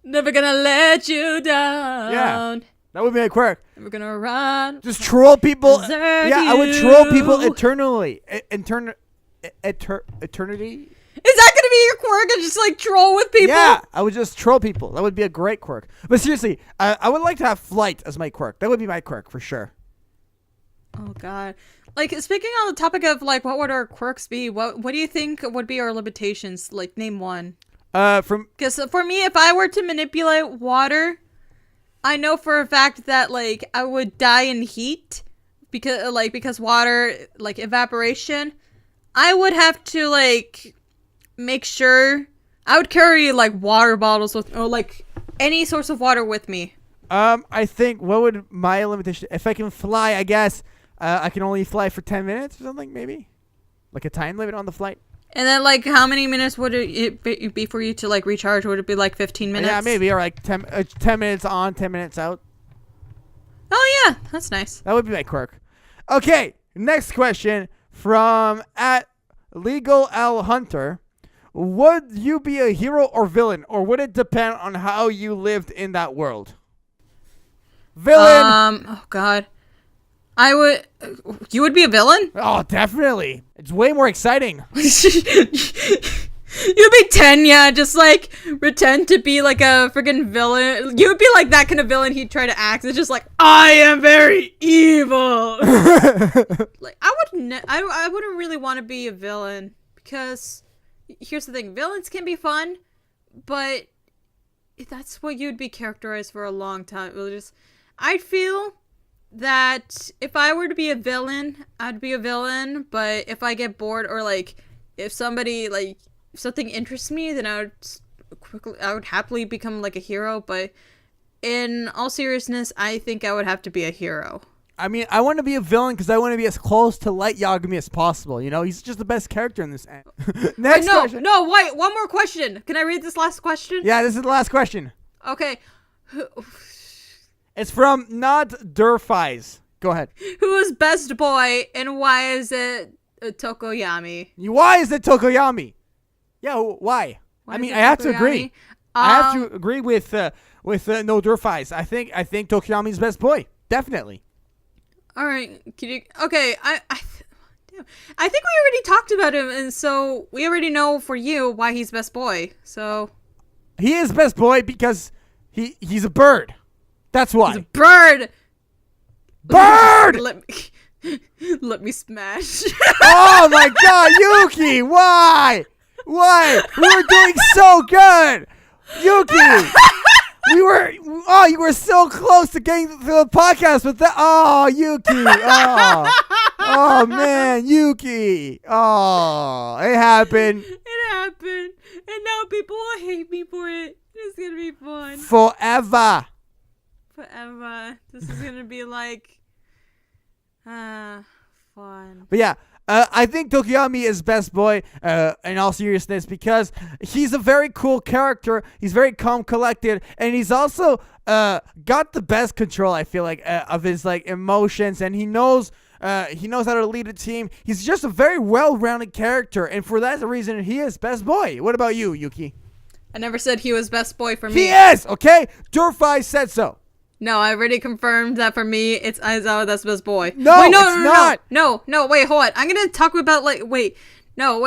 Never gonna let you down. Yeah, that would be my quirk. Never gonna run. Just troll people. Desert Yeah, I would troll people eternally. Eternity? Is that gonna be your quirk and just like troll with people? Yeah, I would just troll people. That would be a great quirk. But seriously, I would like to have flight as my quirk. That would be my quirk for sure. Oh God. Like, speaking on the topic of like what would our quirks be, what do you think would be our limitations? Like, name one. Because for me, if I were to manipulate water, I know for a fact that like I would die in heat because water, like evaporation. I would have to like make sure I would carry like water bottles with, or like any source of water with me. I think what would my limitation? If I can fly, I guess I can only fly for 10 minutes or something, maybe, like a time limit on the flight. And then like how many minutes would it be for you to like recharge? Would it be like 15 minutes? Yeah, maybe, or like 10 minutes on, 10 minutes out. Oh yeah, that's nice. That would be my quirk. Okay, next question from @LegalLHunter. Would you be a hero or villain, or would it depend on how you lived in that world? Villain. Oh God. You would be a villain? Oh, definitely. It's way more exciting. You'd be Tenya, just like pretend to be like a freaking villain. You would be like that kind of villain he'd try to act. It's just like, I am very evil. Like I wouldn't really want to be a villain, because here's the thing: villains can be fun, but that's what you'd be characterized for a long time. I feel that if I were to be a villain, I'd be a villain. But if I get bored, or like if something interests me, then I would happily become like a hero. But in all seriousness, I think I would have to be a hero. I mean, I want to be a villain because I want to be as close to Light Yagami as possible. You know, he's just the best character in this. Next question. No, wait, one more question. Can I read this last question? Yeah, this is the last question. Okay. It's from Not Durfies. Go ahead. Who is best boy, and why is it Tokoyami? Why is it Tokoyami? Yeah, why? I mean, I have to agree. I have to agree with No Durfies. I think Tokoyami's best boy. Definitely. All right. Okay. I think we already talked about him, and so we already know for you why he's best boy. So he is best boy because he's a bird. That's why. He's a bird. Bird. Let me smash. Oh my God, Yuki! Why? Why? We were doing so good, Yuki. You were so close to getting to the podcast with that. Oh, Yuki. Oh man, Yuki. Oh, it happened. It happened. And now people will hate me for it. It's going to be fun. Forever. This is going to be like, fun. But yeah. I think Tokoyami is best boy in all seriousness because he's a very cool character. He's very calm, collected, and he's also got the best control, I feel like, of his like emotions, and he knows how to lead a team. He's just a very well-rounded character, and for that reason, he is best boy. What about you, Yuki? I never said he was best boy for me. He is, okay? Durfai said so. No, I already confirmed that for me, it's Aizawa that's best boy. No, it's not. No, wait, hold on. I'm going to talk about,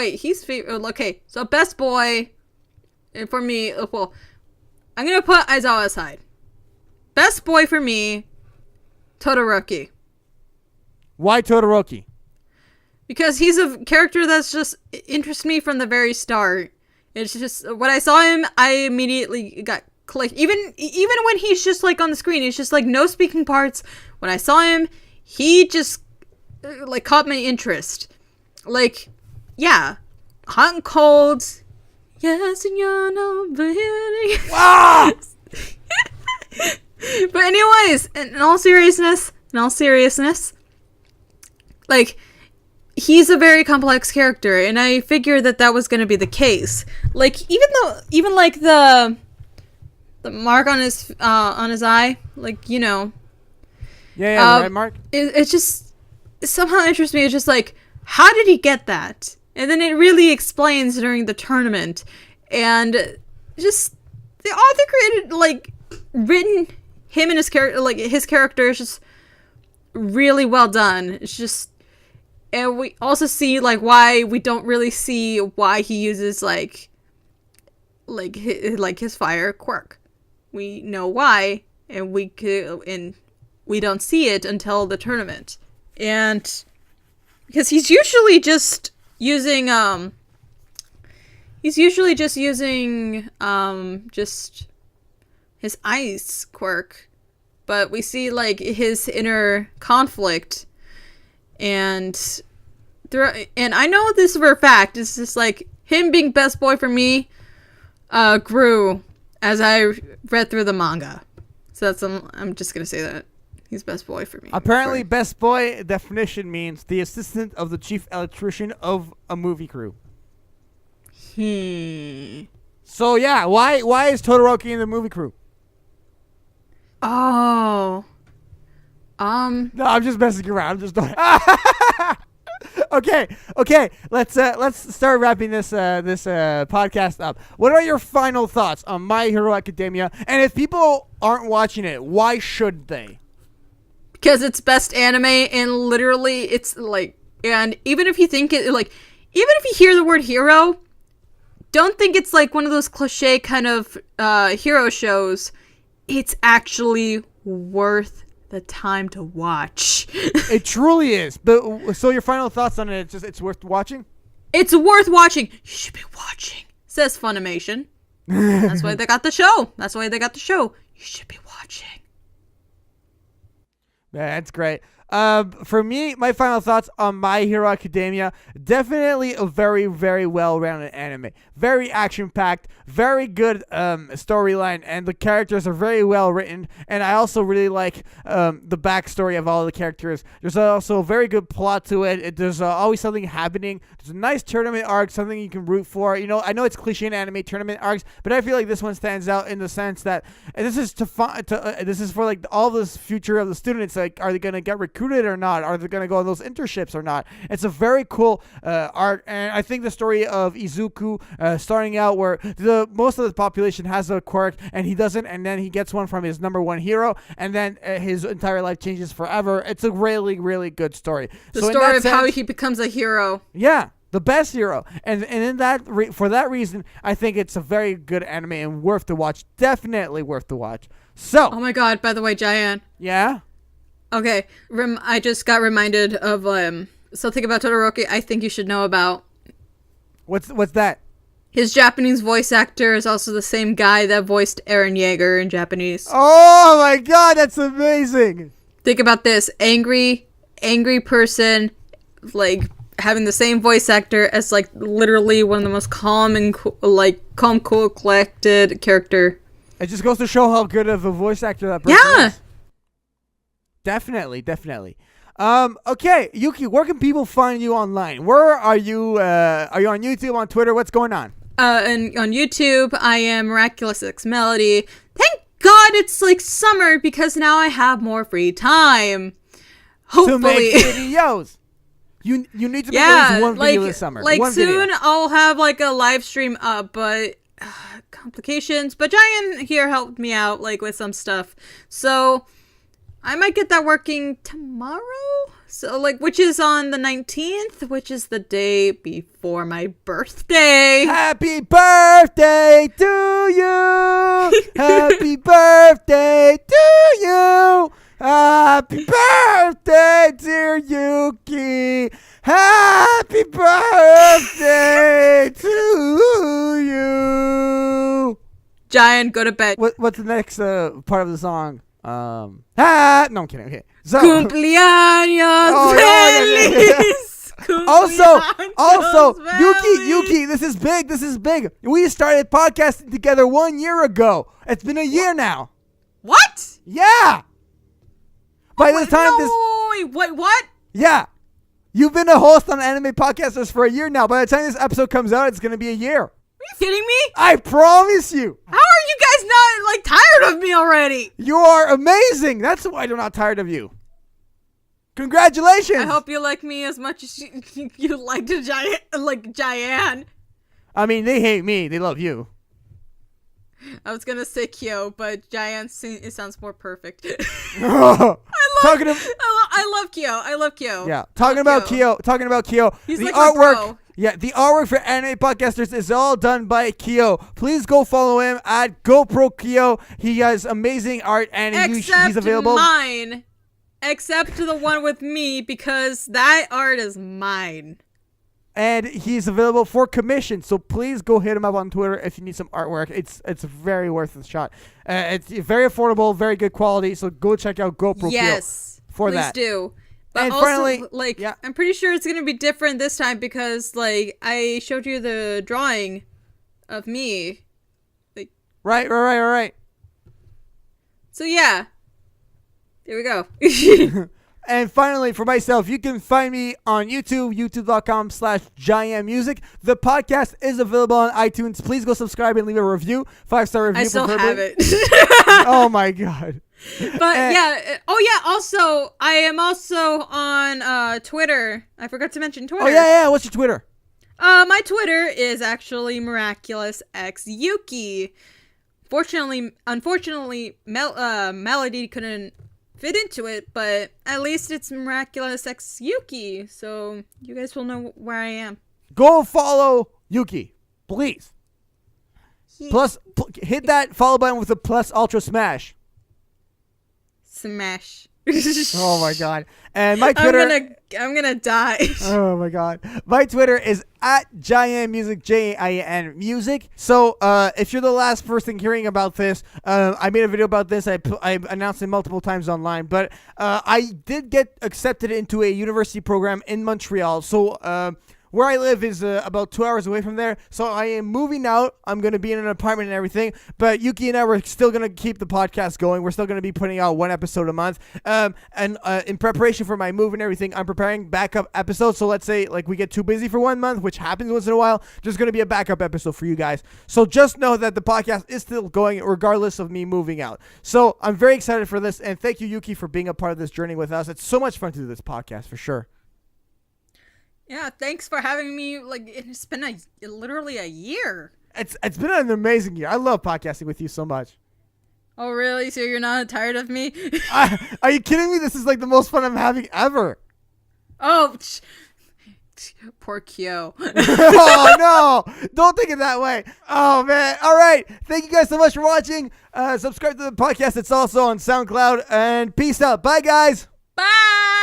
he's favorite. Okay, so best boy, for me, well, I'm going to put Aizawa aside. Best boy for me, Todoroki. Why Todoroki? Because he's a character that's just interests me from the very start. It's just, when I saw him, I immediately got click. Even when he's just like on the screen, he's just like no speaking parts. When I saw him, he just like caught my interest. Like, yeah, hot and cold. Yes, and you're nobody. Ah! But anyways, in all seriousness, like, he's a very complex character, and I figured that was going to be the case. Like, even the mark on his eye, like, you know. Yeah, the red mark. It's just somehow interests me. It's just like, how did he get that? And then it really explains during the tournament, and just the author created like written him and his character, like his character is just really well done. It's just, and we also see like why we don't really see why he uses like his fire quirk. We know why, and we don't see it until the tournament. And because he's usually just using just his ice quirk, but we see like his inner conflict, and I know this for a fact. It's just like him being best boy for me grew as I read through the manga. So I'm just gonna say that he's best boy for me. Apparently, best boy definition means the assistant of the chief electrician of a movie crew. So yeah, why is Todoroki in the movie crew? Oh. No, I'm just messing around. I'm just doing. Okay. Let's start wrapping this podcast up. What are your final thoughts on My Hero Academia? And if people aren't watching it, why should they? Because it's best anime, and literally it's like, and even if you think it, like, even if you hear the word hero, don't think it's like one of those cliche kind of hero shows. It's actually worth the time to watch. It truly is. But so your final thoughts on it? It's worth watching. It's worth watching. You should be watching. Says Funimation. That's why they got the show. You should be watching. That's great. For me, my final thoughts on My Hero Academia, definitely a very, very well-rounded anime. Very action-packed, very good storyline, and the characters are very well written, and I also really like the backstory of all the characters. There's also a very good plot to it. There's always something happening. There's a nice tournament arc, something you can root for. You know, I know it's cliche in anime tournament arcs, but I feel like this one stands out in the sense that this is this is for like all this future of the students. Like, are they going to get recruited or not? Are they going to go on those internships or not? It's a very cool art, and I think the story of Izuku starting out where most of the population has a quirk and he doesn't, and then he gets one from his number one hero, and then his entire life changes forever. It's a really, really good story. The story of how he becomes a hero. Yeah. The best hero, and in that for that reason, I think it's a very good anime and worth to watch. Definitely worth to watch. So, oh my god! By the way, Jaian. Yeah. Okay, I just got reminded of something about Todoroki. I think you should know about. What's that? His Japanese voice actor is also the same guy that voiced Eren Yeager in Japanese. Oh my god, that's amazing! Think about this: angry person, like, having the same voice actor as like literally one of the most calm and cool, collected character. It just goes to show how good of a voice actor that person is. Definitely. Okay, Yuki, where can people find you online? Where are you? Are you on YouTube, on Twitter? What's going on? And on YouTube, I am Miraculous X Melody. Thank God it's like summer because now I have more free time. Hopefully. To make videos. You need to make at least one video this summer. Like one soon video. I'll have like a live stream up, but complications. But Jaian here helped me out like with some stuff, so I might get that working tomorrow. So like, which is on the 19th, which is the day before my birthday. Happy birthday to you. Happy birthday to you. Happy birthday, dear Yuki. Happy birthday to you. Jaian, go to bed. What's the next part of the song? No, I'm kidding. Okay. So, Cumpleaños feliz. Also, Yuki, this is big. We started podcasting together 1 year ago. It's been a year now. What? Yeah. By the time what? Yeah. You've been a host on Anime Podcasters for a year now. By the time this episode comes out, it's going to be a year. Are you kidding me? I promise you. How are you guys guys not like tired of me already? You are amazing. That's why they're not tired of you. Congratulations. I hope you like me as much as you like Jaian. I mean, they hate me. They love you. I was gonna say Kyo, but Jaian it sounds more perfect. I love Kyo. I love Kyo. Yeah, talking about Kyo. He's the like my artwork. bro. Yeah, the artwork for Anime Podcasters is all done by Kyo. Please go follow him at GoProkyo. He has amazing art, and he's available. Except the one with me, because that art is mine. And he's available for commission, so please go hit him up on Twitter if you need some artwork. It's very worth the shot. It's very affordable, very good quality, so go check out GoProkyo for that. Please do. But and also, finally, I'm pretty sure it's going to be different this time because, I showed you the drawing of me. Right. So, yeah. There we go. And finally, for myself, you can find me on YouTube, youtube.com/JaianMusic. The podcast is available on iTunes. Please go subscribe and leave a review. 5-star review. I still have it. Oh, my God. But also, I am also on Twitter. I forgot to mention Twitter. Oh, yeah. What's your Twitter? My Twitter is actually MiraculousXYuki. Unfortunately, Melody couldn't fit into it, but at least it's MiraculousXYuki, so you guys will know where I am. Go follow Yuki, please. Plus, hit that follow button with a plus ultra smash. Smash. Oh my God. And my Twitter, I'm gonna die. Oh my God. My Twitter is at JaianMusic, JaianMusic. Music. So if you're the last person hearing about this, I made a video about this. I announced it multiple times online, but I did get accepted into a university program in Montreal. So where I live is about 2 hours away from there, so I am moving out. I'm going to be in an apartment and everything, but Yuki and I were still going to keep the podcast going. We're still going to be putting out one episode a month, and in preparation for my move and everything, I'm preparing backup episodes. So let's say we get too busy for 1 month, which happens once in a while, there's going to be a backup episode for you guys. So just know that the podcast is still going regardless of me moving out. So I'm very excited for this, and thank you, Yuki, for being a part of this journey with us. It's so much fun to do this podcast, for sure. Yeah, thanks for having me. It's been literally a year. It's been an amazing year. I love podcasting with you so much. Oh, really? So you're not tired of me? Are you kidding me? This is the most fun I'm having ever. Oh, poor Kyo. Oh, no. Don't think it that way. Oh, man. All right. Thank you guys so much for watching. Subscribe to the podcast. It's also on SoundCloud. And peace out. Bye, guys. Bye.